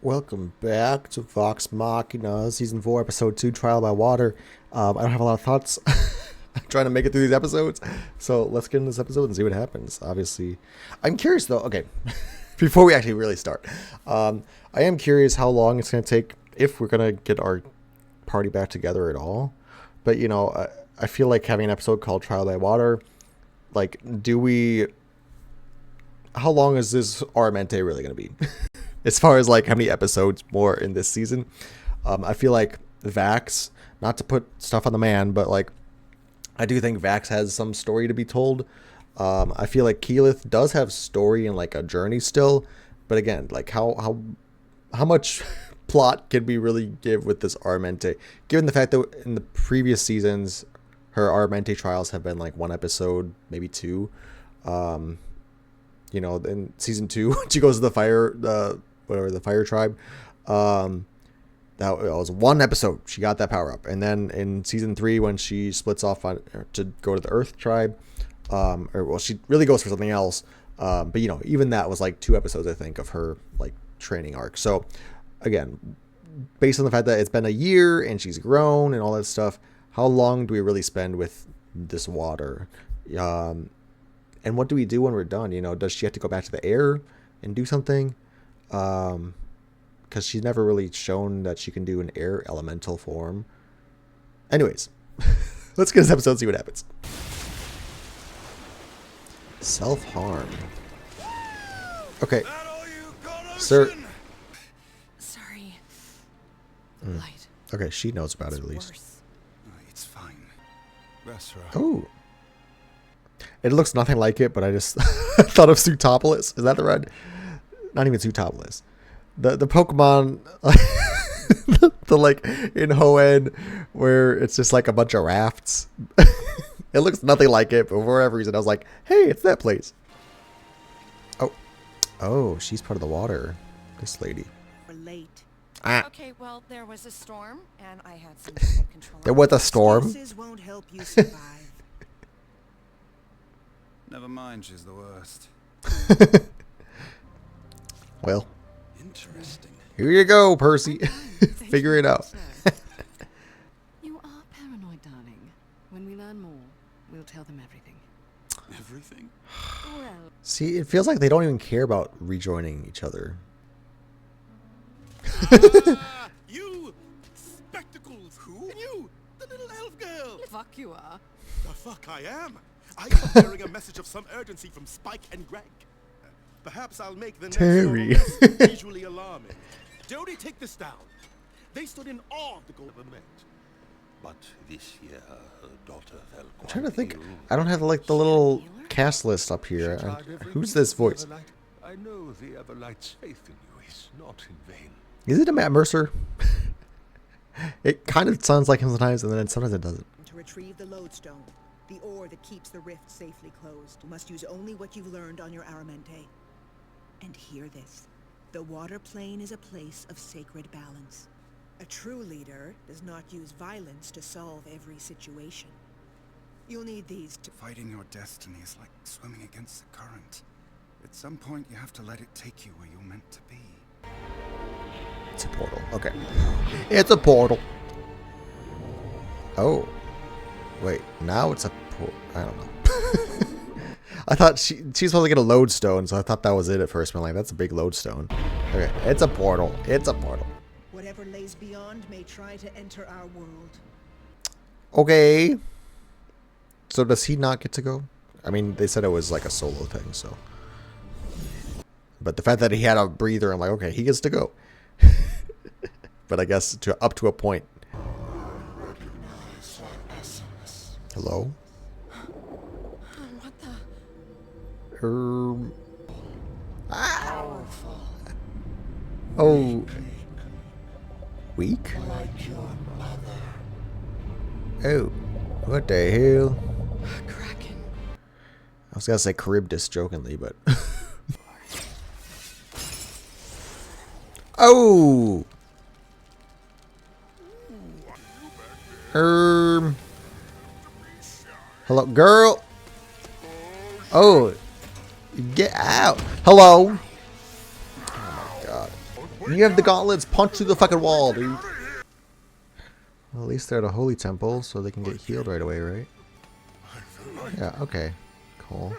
Welcome back to Vox Machina, Season 4, Episode 2, Trial by Water. I don't have a lot of thoughts. I'm trying to make it through these episodes. So let's get into this episode and see what happens. Obviously, I'm curious though. Okay, before we actually really start, I am curious how long it's going to take if we're going to get our party back together at all. But, you know, I feel like having an episode called Trial by Water, like, how long is this Aramente really going to be? As far as like how many episodes more in this season, I feel like Vax, not to put stuff on the man, but like I do think Vax has some story to be told. I feel like Keyleth does have story and like a journey still, but again, like how much plot can we really give with this Aramente, given the fact that in the previous seasons her Aramente trials have been like one episode, maybe two. You know, in season 2, she goes to the fire tribe. That was one episode. She got that power up, and then in season 3, when she splits off to go to the Earth tribe, she really goes for something else. But you know, even that was like 2 episodes, I think, of her like training arc. So again, based on the fact that it's been a year and she's grown and all that stuff, how long do we really spend with this water? And what do we do when we're done? You know, does she have to go back to the air and do something? Because she's never really shown that she can do an air elemental form. Anyways, let's get this episode and see what happens. Self-harm. Okay. Sir. Sorry. Light. Okay, she knows about it at least. It's fine. Oh. It looks nothing like it, but I just thought of Zootopolis. Is that the red? Not even Zootopolis. The Pokemon, the like in Hoenn, where it's just like a bunch of rafts. It looks nothing like it, but for whatever reason, I was like, hey, it's that place. Oh, she's part of the water. This lady. We're late. Okay, well, there was a storm, and I had some kind of control. There was a storm. Excuses won't help you survive. Never mind, she's the worst. Well, Interesting. here you go, Percy. Figure it out. You are paranoid, darling. When we learn more, we'll tell them everything. Everything? Well, See, it feels like they don't even care about rejoining each other. You spectacles! Who? And you, the little elf girl! fuck you are. The fuck I am! I am bearing a message of some urgency from Spike and Greg. Perhaps I'll make the next Terry. less visually alarming. Jody, take this down. They stood in awe of the gold of met. But this year, her daughter fell I'm trying to think. ill. I don't have like the little cast list up here. She tried every Who's means, this voice? Everlight. I know the Everlight's faith in you is not in vain. Is it a Matt Mercer? It kind of sounds like him sometimes, and then sometimes it doesn't. To retrieve the lodestone, the ore that keeps the rift safely closed, you must use only what you've learned on your Aramente. And hear this. The water plane is a place of sacred balance. A true leader does not use violence to solve every situation. You'll need these to... Fighting your destiny is like swimming against the current. At some point, you have to let it take you where you're meant to be. It's a portal. Okay. It's a portal. Oh. Wait, now it's a portal. I don't know. I thought she's supposed to get a lodestone, so I thought that was it at first. I'm like, that's a big lodestone. Okay, it's a portal. It's a portal. Whatever lays beyond may try to enter our world. Okay. So does he not get to go? I mean, they said it was like a solo thing, so. But the fact that he had a breather, I'm like, okay, he gets to go. But I guess up to a point. Hello? What the? Ah. Oh. Weak? Oh. What the hell? Kraken. I was gonna say Charybdis jokingly, but. Oh! Hello, girl. Oh, get out. Hello. Oh my god. You have the gauntlets. Punch through the fucking wall, dude. Well, at least they're at a holy temple, so they can get healed right away, right? Yeah, okay. Cool.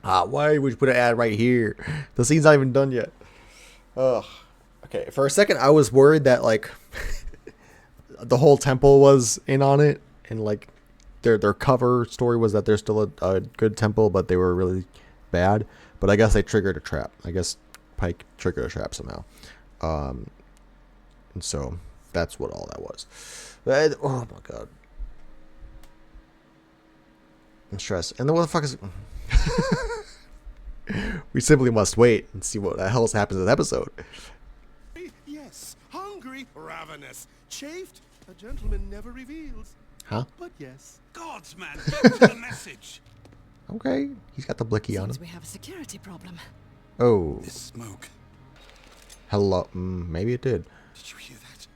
Why would you put an ad right here? The scene's not even done yet. Ugh. Okay, for a second I was worried that, like, the whole temple was in on it, and, like, their cover story was that they're still a good temple, but they were really bad. But I guess they triggered a trap. I guess Pike triggered a trap somehow. And so that's what all that was. But, oh my god. I'm stressed. And then what the fuck is... We simply must wait and see what the hell happens in this episode. Yes, hungry, ravenous, chafed. A gentleman never reveals. Huh? But yes. Gods, man, get to the message. Okay. He's got the blicky on Seems him. we have a security problem. Oh. This smoke. Hello. Maybe it did. Did you hear that?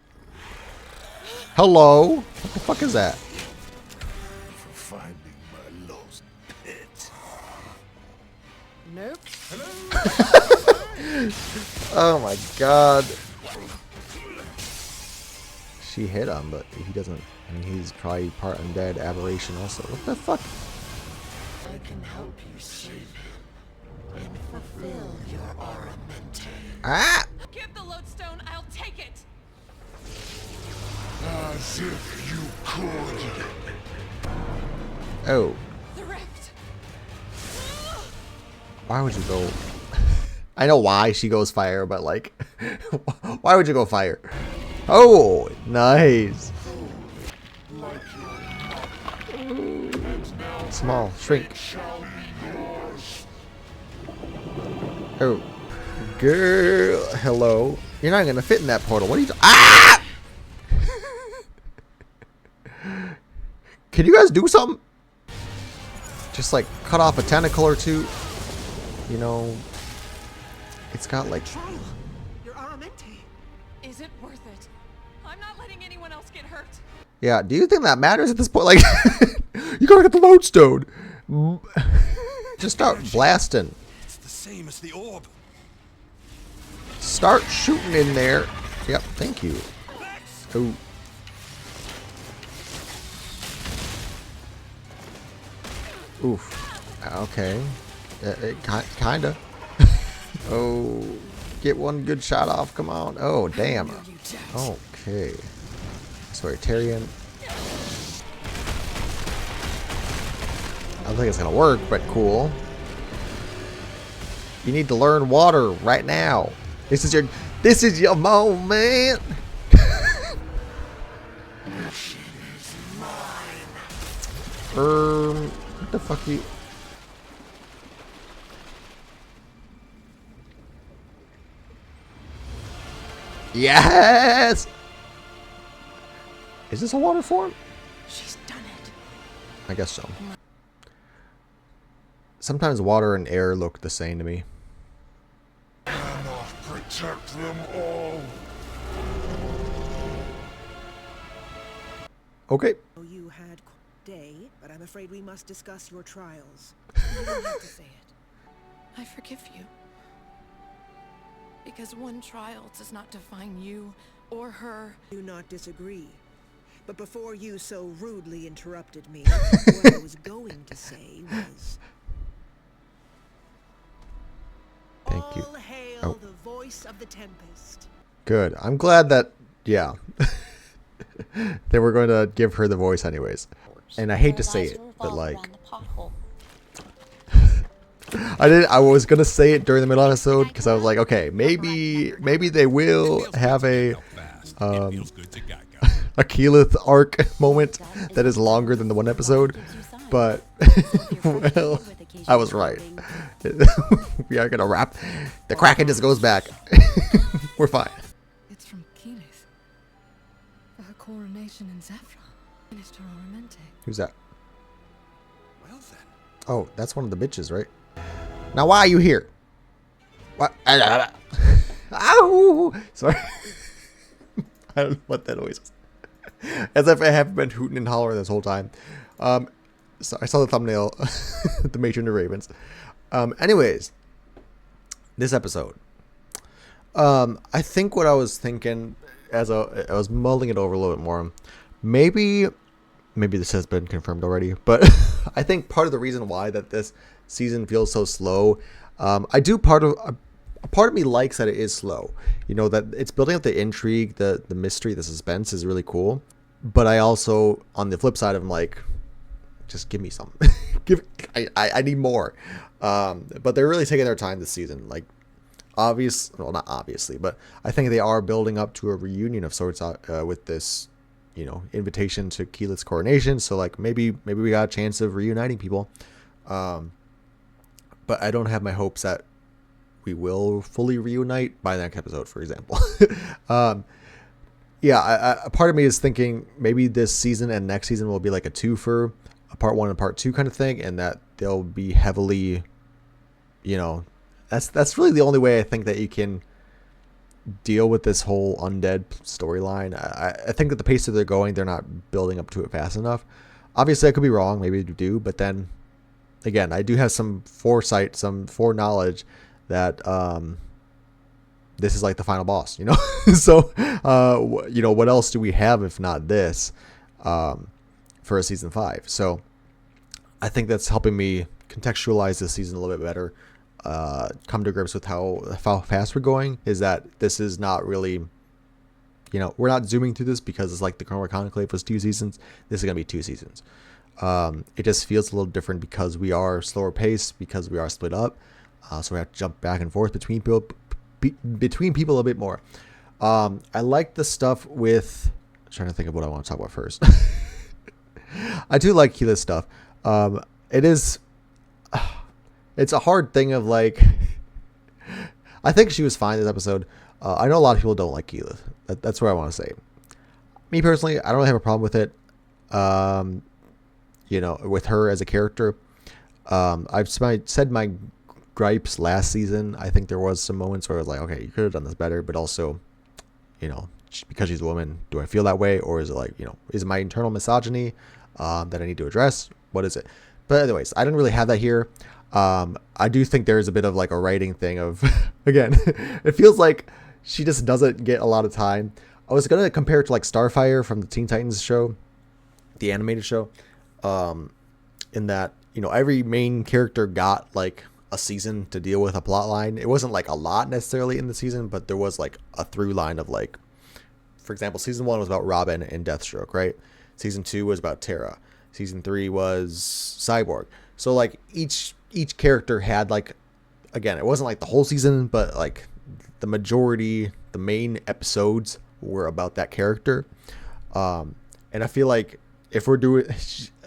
Hello? What the fuck is that? For finding my lost pet. Nope. Oh my god. She hit him, but he doesn't. I mean, he's probably part undead aberration also. What the fuck? I can help you save him and fulfill your aramente. Ah! Give the lodestone, I'll take it. As if you could. Oh. The rift. Why would you go? I know why she goes fire, but like, why would you go fire? Oh, nice. Small, shrink. Oh, girl, hello. You're not gonna fit in that portal. What are you doing? Ah! Can you guys do something? Just like cut off a tentacle or two. You know, it's got like. Trial. Your aramente. Is it worth it? I'm not letting anyone else get hurt. Yeah, do you think that matters at this point? Like, you gotta get the lodestone. Just start blasting. It's the same as the orb. Start shooting in there. Yep, thank you. Oh. Oof. Okay. Kinda. Oh. Get one good shot off. Come on. Oh, damn. Okay. Sorry, Tyrion. I don't think it's gonna work, but cool. You need to learn water right now. This is your moment. What the fuck you? Yes. Is this a water form? She's done it. I guess so. Sometimes water and air look the same to me. Cannot protect them all. Okay. You had day, but I'm afraid we must discuss your trials. You don't have to say it. I forgive you. Because one trial does not define you or her. Do not disagree. But before you so rudely interrupted me, what I was going to say was... Thank you. All hail Oh. the voice of the Tempest. Good. I'm glad that, yeah. They were going to give her the voice anyways. And I hate to say it, but like... I was going to say it during the middle episode because I was like, okay, maybe they will have a Keyleth arc moment that is longer than the one episode. But, well, I was right. We are going to wrap. The Kraken just goes back. We're fine. It's from Keyleth. For her coronation in Zephyr. Minister Oramente. Who's that? Well then. Oh, that's one of the bitches, right? Now, why are you here? What? Ow! Sorry. I don't know what that noise is. As if I haven't been hooting and hollering this whole time. So I saw the thumbnail, the Matron of Ravens. Anyways, this episode. I think what I was thinking as I was mulling it over a little bit more, maybe this has been confirmed already, but I think part of the reason why that this season feels so slow, part of me likes that it is slow. You know, that it's building up the intrigue, the mystery, the suspense is really cool. But I also, on the flip side, I'm like, just give me some. I need more. But they're really taking their time this season. Like, not obviously, but I think they are building up to a reunion of sorts with this, you know, invitation to Keyleth's coronation. So like maybe we got a chance of reuniting people. But I don't have my hopes that we will fully reunite by the next episode, for example. A part of me is thinking maybe this season and next season will be like a twofer, a part 1 and part 2 kind of thing, and that they'll be heavily, you know, that's really the only way I think that you can deal with this whole undead storyline. I think that the pace that they're going, they're not building up to it fast enough. Obviously, I could be wrong. Maybe they do, but then again, I do have some foresight, some foreknowledge that this is like the final boss, you know. So you know, what else do we have if not this for a season 5? So I think that's helping me contextualize this season a little bit better, come to grips with how fast we're going, is that this is not really, you know, we're not zooming through this because it's like the Chrono Conclave was 2 seasons. This is going to be 2 seasons. It just feels a little different because we are slower paced, because we are split up. So we have to jump back and forth between people a bit more. I like the stuff with, I'm trying to think of what I want to talk about first. I do like Keyleth's stuff. It's a hard thing of like, I think she was fine this episode. I know a lot of people don't like Keyleth. That's what I want to say. Me personally, I don't really have a problem with it. You know, with her as a character. I've said my gripes last season. I think there was some moments where I was like, okay, you could have done this better, but also, you know, because she's a woman, do I feel that way? Or is it like, you know, is it my internal misogyny that I need to address? What is it? But anyways, I didn't really have that here. I do think there's a bit of like a writing thing of, again, it feels like she just doesn't get a lot of time. I was going to compare it to like Starfire from the Teen Titans show, the animated show, in that, you know, every main character got like a season to deal with a plot line. It wasn't like a lot necessarily in the season, but there was like a through line of like, for example, season 1 was about Robin and Deathstroke, right? Season 2 was about Terra. Season 3 was Cyborg. So like each character had like, again, it wasn't like the whole season, but like the majority, the main episodes were about that character. And I feel like if we're doing,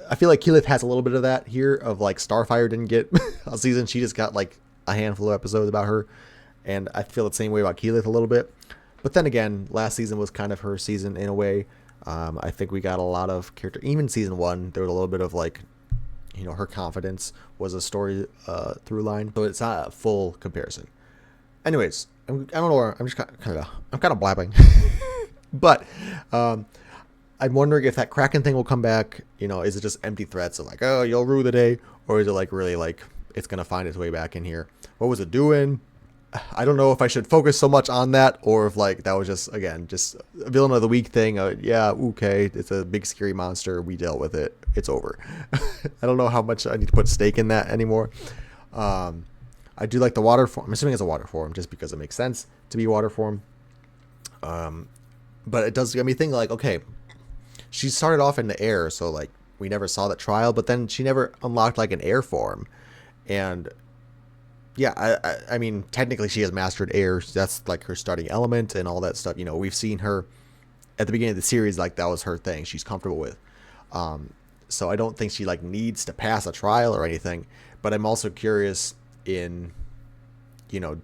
I feel like Keyleth has a little bit of that here of like Starfire didn't get a season. She just got like a handful of episodes about her. And I feel the same way about Keyleth a little bit. But then again, last season was kind of her season in a way. I think we got a lot of character, even season 1, there was a little bit of like, you know, her confidence was a story through line. So it's not a full comparison. Anyways, I don't know where, I'm kind of blabbing. But I'm wondering if that Kraken thing will come back. You know, is it just empty threats of like, oh, you'll rue the day? Or is it like really like it's going to find its way back in here? What was it doing? I don't know if I should focus so much on that, or if like that was just, again, just a villain of the week thing. Yeah, okay, it's a big scary monster. We dealt with it. It's over. I don't know how much I need to put stake in that anymore. I do like the water form. I'm assuming it's a water form just because it makes sense to be a water form. But it does get me thinking like, okay, she started off in the air, so like we never saw that trial, but then she never unlocked like an air form. And yeah, I mean, technically she has mastered air. That's like her starting element and all that stuff. You know, we've seen her at the beginning of the series, like that was her thing. She's comfortable with. So I don't think she like needs to pass a trial or anything, but I'm also curious in, you know,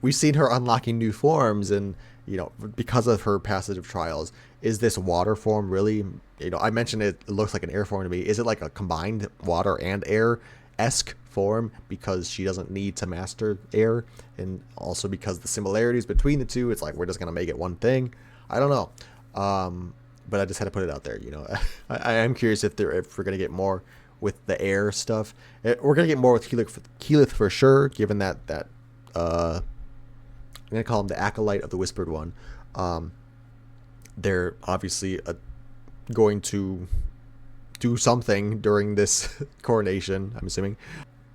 we've seen her unlocking new forms and, you know, because of her passage of trials, is this water form really, you know, I mentioned it looks like an air form to me. Is it like a combined water and air-esque form because she doesn't need to master air, and also because the similarities between the two, it's like we're just gonna make it one thing? I don't know, but I just had to put it out there. You know, I am curious if we're gonna get more with the air stuff. We're gonna get more with Keyleth for sure, given that going to call him the acolyte of the Whispered One. They're obviously going to do something during this coronation, I'm assuming.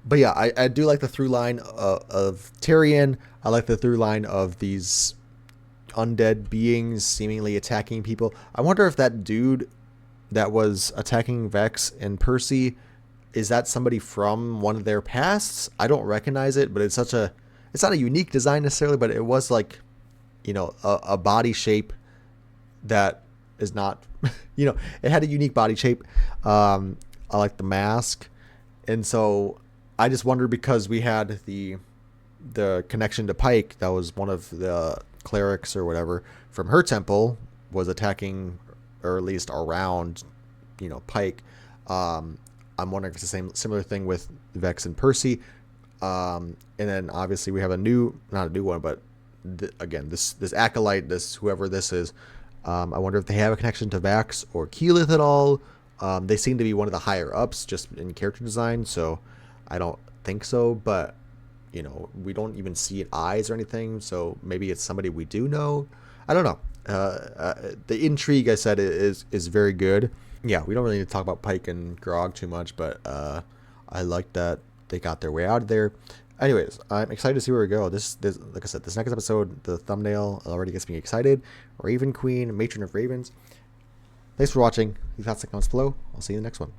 But yeah, I do like the through line of Tyrion. I like the through line of these undead beings seemingly attacking people. I wonder if that dude that was attacking Vex and Percy, is that somebody from one of their pasts? I don't recognize it, but it's not a unique design necessarily, but it was like, you know, a body shape that is not, you know, it had a unique body shape. I like the mask. And so I just wonder, because we had the connection to Pike, that was one of the clerics or whatever from her temple was attacking, or at least around, you know, Pike. I'm wondering if it's the similar thing with Vex and Percy. And then obviously we have not a new one, but again, this acolyte, whoever this is, I wonder if they have a connection to Vax or Keyleth at all. They seem to be one of the higher ups just in character design, so I don't think so, but you know, we don't even see eyes or anything, so maybe it's somebody we do know. I don't know. The intrigue, I said, is very good. Yeah, we don't really need to talk about Pike and Grog too much, but I like that they got their way out of there. Anyways, I'm excited to see where we go. This like I said, this next episode, the thumbnail already gets me excited. Raven Queen, Matron of Ravens. Thanks for watching. Leave thoughts and comments below. I'll see you in the next one.